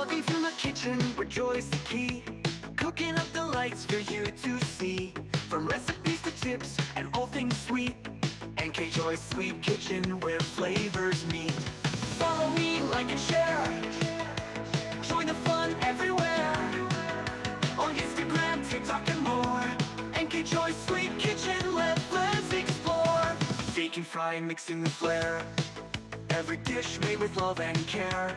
Vlogging from the kitchen where joy's the key. Cooking up the lights for you to see. From recipes to tips and all things sweet. NK Joy's Sweet Kitchen where flavors meet. Follow me, like and share. Join the fun everywhere. On Instagram, TikTok and more. NK Joy's Sweet Kitchen, let's explore. Baking, frying, mixing the flair. Every dish made with love and care.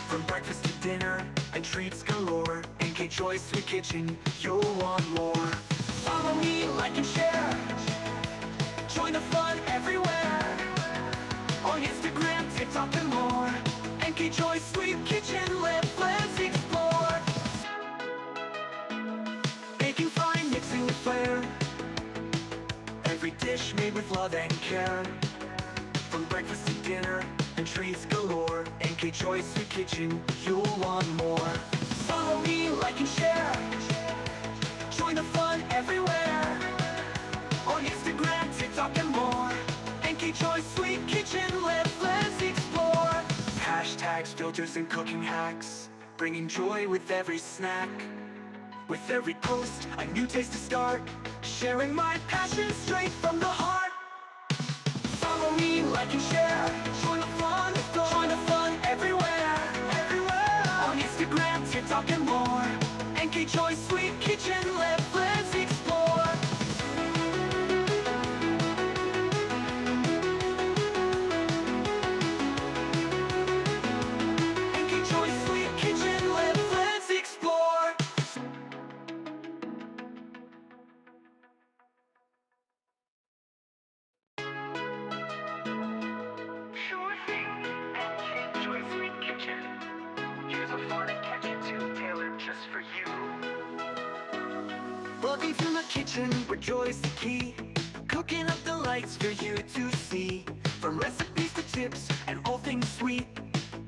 From breakfast to dinner and treats galore. NK Joy's Sweet Kitchen, you'll want more. Follow me, like and share. Join the fun everywhere. On Instagram, TikTok and more. NK Joy's Sweet Kitchen, let's explore. Baking, frying, mixing with flair. Every dish made with love and care. From breakfast to dinner and treats galore. NK Joy's Sweet Kitchen, you'll want more. Follow me, like and share. Join the fun everywhere. On Instagram, TikTok and more. NK Joy's Sweet Kitchen, let's explore. Hashtags, filters and cooking hacks, bringing joy with every snack. With every post, a new taste to start. Sharing my passion straight from the heart. Follow me, like and share. Join the fun everywhere. On Instagram, TikTok and more. NK Joy's Sweet Kitchen, let's explore. NK Joy's Sweet Kitchen, let's explore. Sure thing, NK Joy's Sweet Kitchen. Here's a fun and catchy tune tailored just for you. Vlogging from the kitchen where joy's the key. Cooking up the lights for you to see. From recipes to tips and all things sweet.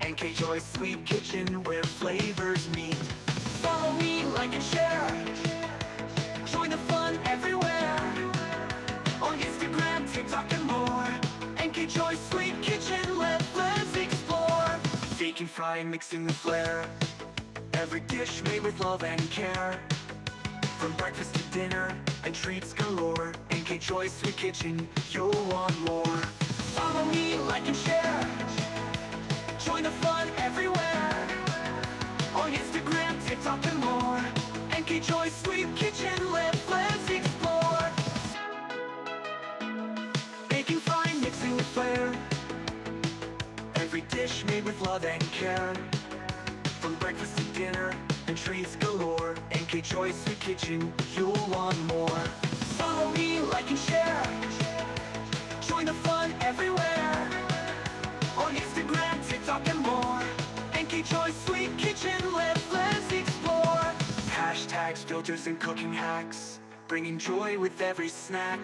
NK Joy's Sweet Kitchen where flavors meet. Follow me, like and share. Join the fun everywhere. On Instagram, TikTok and more. NK Joy's Sweet Kitchen, let's explore. Baking, frying, mixing the flair. Every dish made with love and care. From breakfast to dinner and treats galore. NK Joy's Sweet Kitchen, you'll want more. Follow me, like and share. Join the fun everywhere. On Instagram, TikTok and more. NK Joy's Sweet Kitchen, let's explore. Baking, frying, mixing with flair. Every dish made with love and care. From breakfast to dinner and treats galore. NK Joy's Sweet Kitchen, you'll want more. Follow me, like and share. Join the fun everywhere. On Instagram, TikTok and more. NK Joy's Sweet Kitchen, let's explore. Hashtags, filters and cooking hacks, bringing joy with every snack.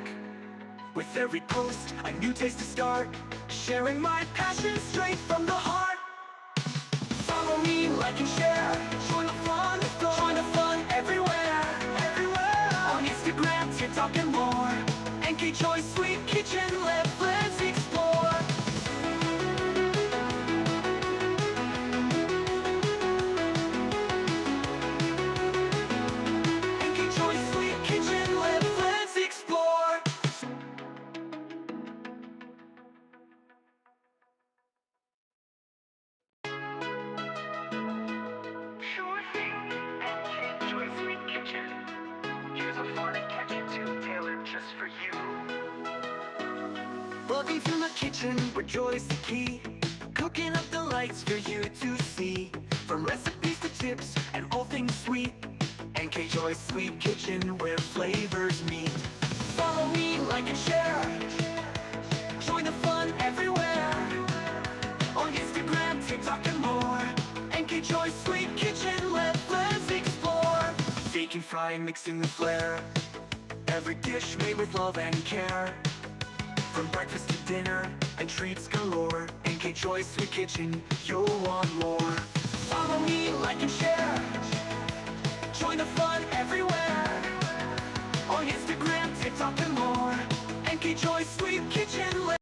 With every post, a new taste to start. Sharing my passion straight from the heart. Follow me, like and share. Join the fun everywhere. On Instagram, TikTok and more. NK Joy's Sweet Kitchen, let's explore. NK Joy's Sweet Kitchen, let's explore. Sure thing, NK Joy's Sweet Kitchen. Here's a fun and catchy tune tailored just for you. Vlogging from the kitchen where joy's the key. Cooking up the lights for you to see. From recipes to tips and all things sweet. NK Joy's Sweet Kitchen where flavors meet. Follow me, like and share. Join the fun everywhere. On Instagram, TikTok and more. NK Joy's Sweet Kitchen, let's explore. Baking, frying, mixing the flair. Every dish made with love and care. From breakfast to dinner and treats galore. NK Joy's Sweet Kitchen, you'll want more. Follow me, like and share. Join the fun everywhere. On Instagram, TikTok and more. NK Joy's Sweet